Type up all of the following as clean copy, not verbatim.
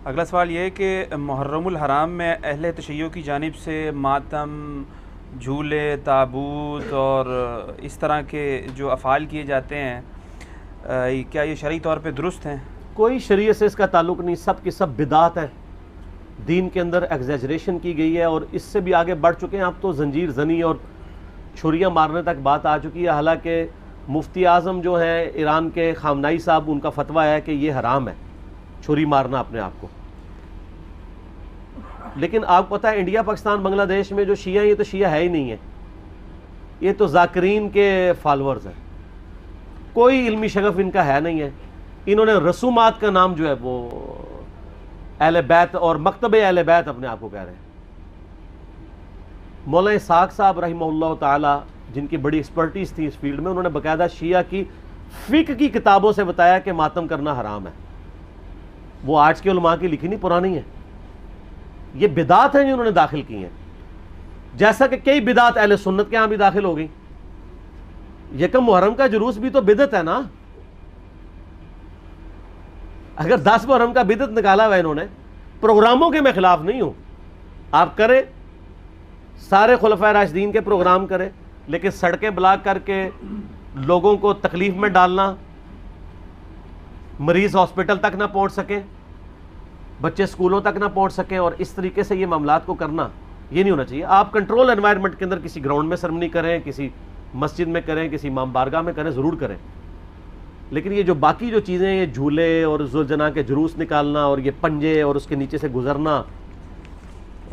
اگلا سوال یہ ہے کہ محرم الحرام میں اہل تشیع کی جانب سے ماتم، جھولے، تابوت اور اس طرح کے جو افعال کیے جاتے ہیں کیا یہ شرعی طور پہ درست ہیں؟ کوئی شریعت سے اس کا تعلق نہیں، سب کی سب بدعات ہیں، دین کے اندر ایگزیجریشن کی گئی ہے اور اس سے بھی آگے بڑھ چکے ہیں۔ اب تو زنجیر زنی اور چھریاں مارنے تک بات آ چکی ہے، حالانکہ مفتی اعظم جو ہیں ایران کے خامنائی صاحب، ان کا فتویٰ ہے کہ یہ حرام ہے چھری مارنا اپنے آپ کو۔ لیکن آپ کو پتہ ہے انڈیا، پاکستان، بنگلہ دیش میں جو شیعہ ہیں یہ تو شیعہ ہے ہی نہیں ہے، یہ تو ذاکرین کے فالورز ہیں، کوئی علمی شغف ان کا ہے نہیں ہے۔ انہوں نے رسومات کا نام جو ہے وہ اہل بیت اور مکتب اہل بیت اپنے آپ کو کہہ رہے ہیں۔ مولانا اسحاق صاحب رحمہ اللہ تعالی، جن کی بڑی ایکسپرٹیز تھی اس فیلڈ میں، انہوں نے باقاعدہ شیعہ کی فقہ کی کتابوں سے بتایا کہ ماتم کرنا حرام ہے۔ وہ آج کے علماء کی لکھی نہیں، پرانی ہے۔ یہ بدعات ہیں جو انہوں نے داخل کی ہیں، جیسا کہ کئی بدعات اہل سنت کے ہاں بھی داخل ہو گئی۔ یکم محرم کا جلوس بھی تو بدعت ہے نا۔ اگر 10 محرم کا بدعت نکالا ہوا انہوں نے، پروگراموں کے میں خلاف نہیں ہوں، آپ کریں، سارے خلفائے راشدین کے پروگرام کریں، لیکن سڑکیں بلاک کر کے لوگوں کو تکلیف میں ڈالنا، مریض ہاسپٹل تک نہ پہنچ سکیں، بچے سکولوں تک نہ پہنچ سکیں، اور اس طریقے سے یہ معاملات کو کرنا، یہ نہیں ہونا چاہیے۔ آپ کنٹرول انوائرمنٹ کے اندر کسی گراؤنڈ میں سرمنی کریں، کسی مسجد میں کریں، کسی امام بارگاہ میں کریں، ضرور کریں، لیکن یہ جو باقی جو چیزیں، یہ جھولے اور ذوالجناح کے جلوس نکالنا اور یہ پنجے اور اس کے نیچے سے گزرنا،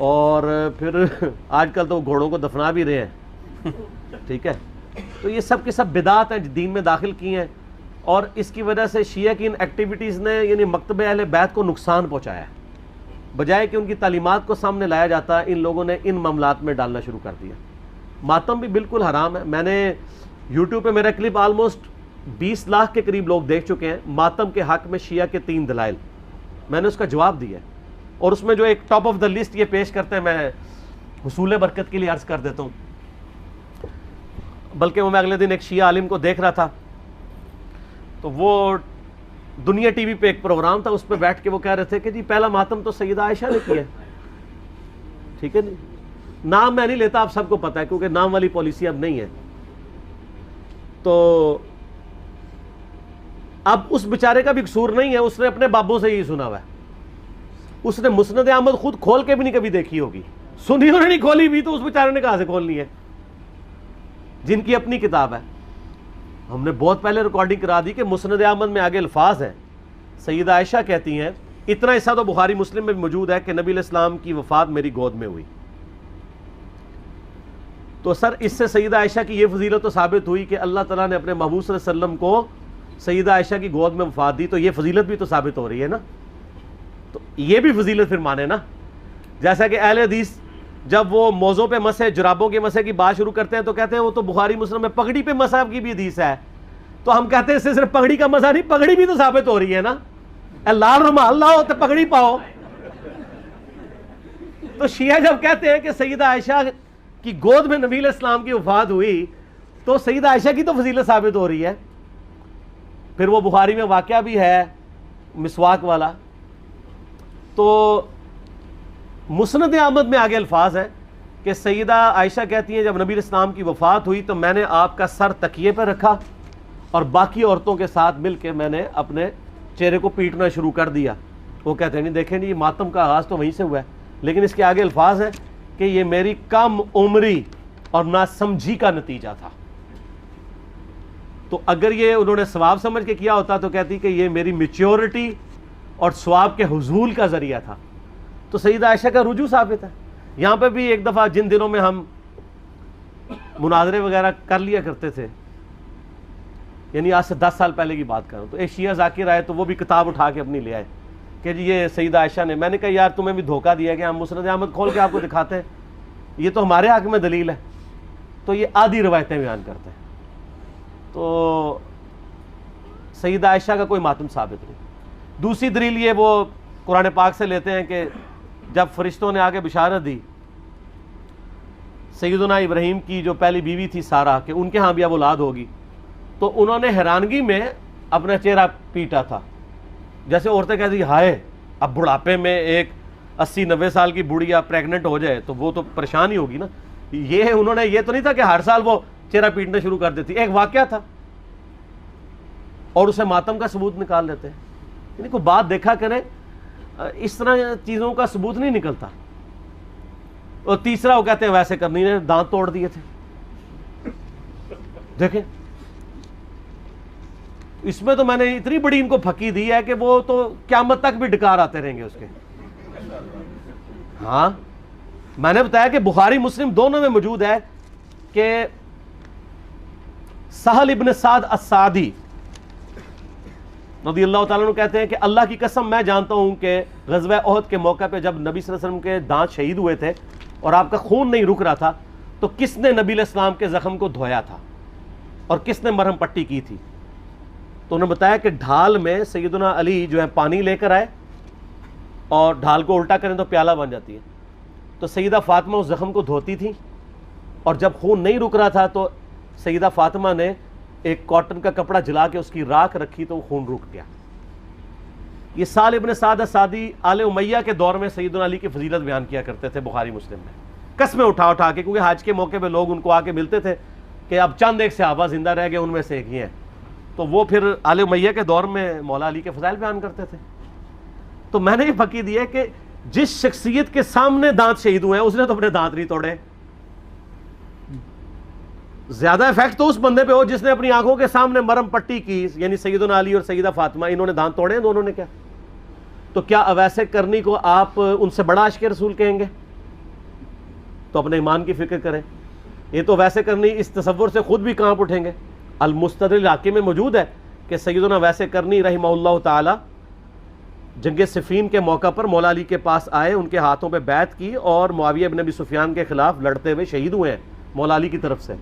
اور پھر آج کل تو گھوڑوں کو دفنا بھی رہے ہیں، ٹھیک ہے، تو یہ سب کے سب بدعات ہیں دین میں داخل کی ہیں، اور اس کی وجہ سے شیعہ کی ان ایکٹیویٹیز نے یعنی مکتب اہل بیت کو نقصان پہنچایا ہے۔ بجائے کہ ان کی تعلیمات کو سامنے لایا جاتا، ان لوگوں نے ان معاملات میں ڈالنا شروع کر دیا۔ ماتم بھی بالکل حرام ہے۔ میں نے یوٹیوب پہ میرا کلپ آلموسٹ 20 لاکھ کے قریب لوگ دیکھ چکے ہیں، ماتم کے حق میں شیعہ کے 3 دلائل، میں نے اس کا جواب دیا ہے، اور اس میں جو ایک ٹاپ آف دا لسٹ یہ پیش کرتے ہیں، میں حصول برکت کے لیے عرض کر دیتا ہوں۔ بلکہ میں اگلے دن ایک شیعہ عالم کو دیکھ رہا تھا، تو وہ دنیا ٹی وی پہ ایک پروگرام تھا، اس پہ بیٹھ کے وہ کہہ رہے تھے کہ جی پہلا ماتم تو سیدہ عائشہ نے کیا ہے، ٹھیک ہے جی، نام میں نہیں لیتا، آپ سب کو پتا ہے کیونکہ نام والی پالیسی اب نہیں ہے۔ تو اب اس بیچارے کا بھی قصور نہیں ہے، اس نے اپنے بابوں سے یہی سنا ہوا ہے، اس نے مسند احمد خود کھول کے بھی نہیں کبھی دیکھی ہوگی، سنی انہوں نے نہیں کھولی بھی، تو اس بیچارے نے کہاں سے کھولنی ہے، جن کی اپنی کتاب ہے۔ ہم نے بہت پہلے ریکارڈنگ کرا دی کہ مسند احمد میں آگے الفاظ ہیں، سیدہ عائشہ کہتی ہیں، اتنا حصہ تو بخاری مسلم میں بھی موجود ہے کہ نبی علیہ السلام کی وفات میری گود میں ہوئی۔ تو سر اس سے سیدہ عائشہ کی یہ فضیلت تو ثابت ہوئی کہ اللہ تعالیٰ نے اپنے محبوب صلی اللہ علیہ وسلم کو سیدہ عائشہ کی گود میں وفات دی، تو یہ فضیلت بھی تو ثابت ہو رہی ہے نا، تو یہ بھی فضیلت پھر مانے نا۔ جیسا کہ اہل حدیث جب وہ موضوع پہ مسح، جرابوں کے مسح کی بات شروع کرتے ہیں تو کہتے ہیں وہ تو بخاری مسلم میں پگڑی پہ مسح کی بھی حدیث ہے، تو ہم کہتے ہیں اس سے صرف پگڑی کا مسح نہیں، پگڑی بھی تو ثابت ہو رہی ہے نا، لال رومال لاؤ تو پگڑی پاؤ۔ تو شیعہ جب کہتے ہیں کہ سیدہ عائشہ کی گود میں نبی علیہ السلام کی وفات ہوئی، تو سیدہ عائشہ کی تو فضیلت ثابت ہو رہی ہے۔ پھر وہ بخاری میں واقعہ بھی ہے مسواک والا۔ تو مسند احمد میں آگے الفاظ ہیں کہ سیدہ عائشہ کہتی ہیں جب نبی علیہ السلام کی وفات ہوئی تو میں نے آپ کا سر تکیے پہ رکھا اور باقی عورتوں کے ساتھ مل کے میں نے اپنے چہرے کو پیٹنا شروع کر دیا۔ وہ کہتے ہیں نہیں دیکھیں نہیں، یہ ماتم کا آغاز تو وہیں سے ہوا ہے، لیکن اس کے آگے الفاظ ہیں کہ یہ میری کم عمری اور ناسمجھی کا نتیجہ تھا۔ تو اگر یہ انہوں نے ثواب سمجھ کے کیا ہوتا تو کہتی کہ یہ میری میچیورٹی اور ثواب کے حصول کا ذریعہ تھا۔ تو سیدہ عائشہ کا رجوع ثابت ہے۔ یہاں پہ بھی ایک دفعہ جن دنوں میں ہم مناظرے وغیرہ کر لیا کرتے تھے، یعنی آج سے 10 سال پہلے کی بات کروں، تو ایک شیعہ ذاکر آئے تو وہ بھی کتاب اٹھا کے اپنی لے آئے کہ جی یہ سیدہ عائشہ نے، میں نے کہا یار تمہیں بھی دھوکہ دیا کہ ہم مسند احمد کھول کے آپ کو دکھاتے ہیں، یہ تو ہمارے حق میں دلیل ہے، تو یہ آدھی روایتیں بیان کرتے ہیں۔ تو سیدہ عائشہ کا کوئی ماتم ثابت نہیں۔ دوسری دلیل یہ وہ قرآن پاک سے لیتے ہیں کہ جب فرشتوں نے آگے بشارت دی سیدنا ابراہیم کی جو پہلی بیوی تھی سارہ کہ ان کے ہاں بھی اب اولاد ہوگی، تو انہوں نے حیرانگی میں اپنا چہرہ پیٹا تھا، جیسے عورتیں کہتی ہائے اب بڑھاپے میں ایک 80-90 سال کی بوڑھیا پریگننٹ ہو جائے تو وہ تو پریشان ہی ہوگی نا. یہ انہوں نے یہ تو نہیں تھا کہ ہر سال وہ چہرہ پیٹنا شروع کر دیتی, ایک واقعہ تھا اور اسے ماتم کا ثبوت نکال لیتے ہیں. یعنی کوئی بات دیکھا کریں, اس طرح چیزوں کا ثبوت نہیں نکلتا. اور تیسرا وہ کہتے ہیں ویسے کرنی نے دانت توڑ دیے تھے. دیکھیں اس میں تو میں نے اتنی بڑی ان کو پھکی دی ہے کہ وہ تو قیامت تک بھی ڈکار آتے رہیں گے اس کے. ہاں میں نے بتایا کہ بخاری مسلم دونوں میں موجود ہے کہ سہل ابن سعد السعدی رضی اللہ تعالیٰ عنہ کہتے ہیں کہ اللہ کی قسم میں جانتا ہوں کہ غزوہ احد کے موقع پہ جب نبی صلی اللہ علیہ وسلم کے دانت شہید ہوئے تھے اور آپ کا خون نہیں رک رہا تھا تو کس نے نبی علیہ السلام کے زخم کو دھویا تھا اور کس نے مرہم پٹی کی تھی. تو انہوں نے بتایا کہ ڈھال میں سیدنا علی جو ہے پانی لے کر آئے اور ڈھال کو الٹا کریں تو پیالہ بن جاتی ہے. تو سیدہ فاطمہ اس زخم کو دھوتی تھی اور جب خون نہیں رک رہا تھا تو سیدہ فاطمہ نے ایک کاٹن کا کپڑا جلا کے اس کی راکھ رکھی تو وہ خون رک گیا. یہ سہل ابن سعد السعدی آل امیہ کے دور میں سیدنا علی کی فضیلت بیان کیا کرتے تھے بخاری مسلم میں, قسمیں اٹھا اٹھا کے, کیونکہ حج کے موقع پہ لوگ ان کو آ کے ملتے تھے کہ اب چند ایک صحابہ زندہ رہ گئے, ان میں سے ایک ہی ہیں. تو وہ پھر آل امیہ کے دور میں مولا علی کے فضائل بیان کرتے تھے. تو میں نے یہ پھکی دی ہے کہ جس شخصیت کے سامنے دانت شہید ہوئے ہیں اس نے تو اپنے دانت نہیں توڑے. زیادہ افیکٹ تو اس بندے پہ ہو جس نے اپنی آنکھوں کے سامنے مرم پٹی کی, یعنی سیدنا علی اور سیدہ فاطمہ, انہوں نے دانت توڑے ہیں دونوں نے. کیا تو کیا اویسے کرنی کو آپ ان سے بڑا عاشق رسول کہیں گے؟ تو اپنے ایمان کی فکر کریں. یہ تو ویسے کرنی اس تصور سے خود بھی کانپ اٹھیں گے. المستدرک حاکم میں موجود ہے کہ سیدنا ویسے کرنی رحمہ اللہ تعالی جنگ صفین کے موقع پر مولا علی کے پاس آئے, ان کے ہاتھوں پہ بیعت کی اور معاویہ بن ابی سفیان کے خلاف لڑتے ہوئے شہید ہوئے ہیں مولا علی کی طرف سے.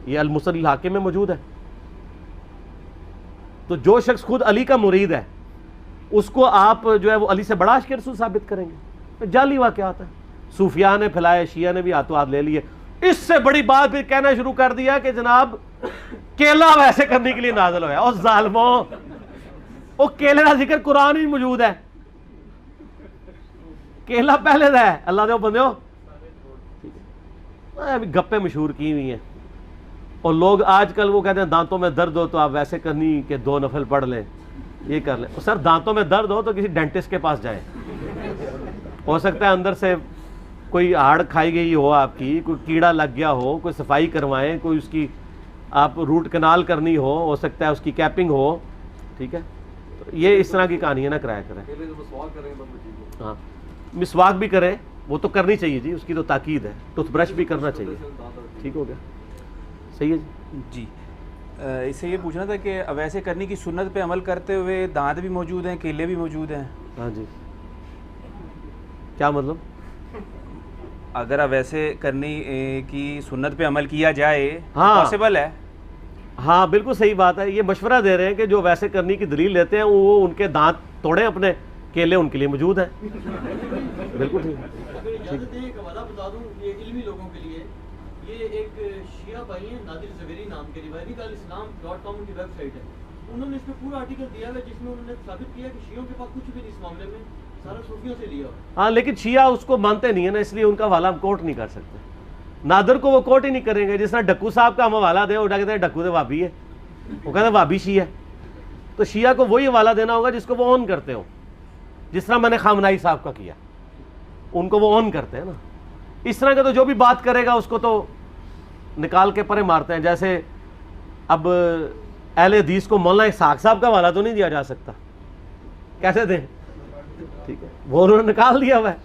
یہ المستدرک حاکم میں موجود ہے. تو جو شخص خود علی کا مرید ہے اس کو آپ جو ہے وہ علی سے بڑا عاشق رسول ثابت کریں گے؟ جعلی واقعات ہے. صوفیاء نے پھیلائے, شیعہ نے بھی ہاتھوں ہاتھ لے لیے. اس سے بڑی بات پھر کہنا شروع کر دیا کہ جناب کیلا ویسے کرنے کے لیے نازل ہوا ہے. اور ظالموں, وہ کیلے کا ذکر قرآن ہی موجود ہے. کیلا پہلے دا ہے. اللہ دے بندے ہو, گپے مشہور کی ہوئی ہیں. اور لوگ آج کل وہ کہتے ہیں دانتوں میں درد ہو تو آپ ویسے کرنی کہ 2 نفل پڑھ لیں, یہ کر لیں. سر دانتوں میں درد ہو تو کسی ڈینٹسٹ کے پاس جائیں. ہو سکتا ہے اندر سے کوئی ہاڑ کھائی گئی ہو, آپ کی کوئی کیڑا لگ گیا ہو, کوئی صفائی کروائیں, کوئی اس کی آپ روٹ کنال کرنی ہو سکتا ہے اس کی کیپنگ ہو. ٹھیک ہے, تو یہ اس طرح کی کہانیاں نہ کرایا کریں. ہاں مسواک بھی کریں, وہ تو کرنی چاہیے جی, اس کی تو تاکید ہے. ٹوتھ برش بھی کرنا چاہیے. ٹھیک ہو گیا, صحیح ہے جی. اس سے یہ پوچھنا تھا کہ ویسے کرنے کی سنت پہ عمل کرتے ہوئے دانت بھی موجود ہیں, کیلے بھی موجود ہیں. ہاں جی, کیا مطلب؟ اگر ویسے کرنے کی سنت پہ عمل کیا جائے ہاں پاسبل ہے. ہاں بالکل صحیح بات ہے. یہ مشورہ دے رہے ہیں کہ جو ویسے کرنے کی دلیل لیتے ہیں وہ ان کے دانت توڑیں اپنے, کیلے ان کے لیے موجود ہیں. بالکل ٹھیک. اجازت دیں ایک حوالہ بتا دوں یہ علمی لوگوں کے لیے. یہ ایک شیعہ بھائی ہیں نادر زبیری نام کے, rivalikalislam.com کی ویب سائٹ ہے. انہوں نے اس پہ پورا آرٹیکل دیا ہے جس میں انہوں نے ثابت کیا کہ شیعوں کے پاس کچھ بھی نہیں اس معاملے میں, سارا صوفیوں سے لیا. ہاں لیکن شیعہ اس کو مانتے نہیں ہے نا, اس لیے ان کا حوالہ ہم کوٹ نہیں کر سکتے. نادر کو وہ کوٹ ہی نہیں کریں گے. جس طرح ڈکو صاحب کا ہم حوالہ دیں, وہ کہتے ہیں ڈکو تو وابی ہے, وہ کہتے ہیں وابی شیعہ ہے. تو شیعہ کو وہی حوالہ دینا ہوگا جس کو وہ اون کرتے ہو. جس طرح میں نے خامنائی صاحب کا کیا, ان کو وہ اون کرتے ہیں نا. اس طرح کا تو جو بھی بات کرے گا اس کو تو نکال کے پرے مارتے ہیں. جیسے اب اہل حدیث کو مولانا اسحاق صاحب کا حوالہ تو نہیں دیا جا سکتا, کیسے دیں؟ ٹھیک ہے, وہ انہوں نے نکال دیا ہوا ہے.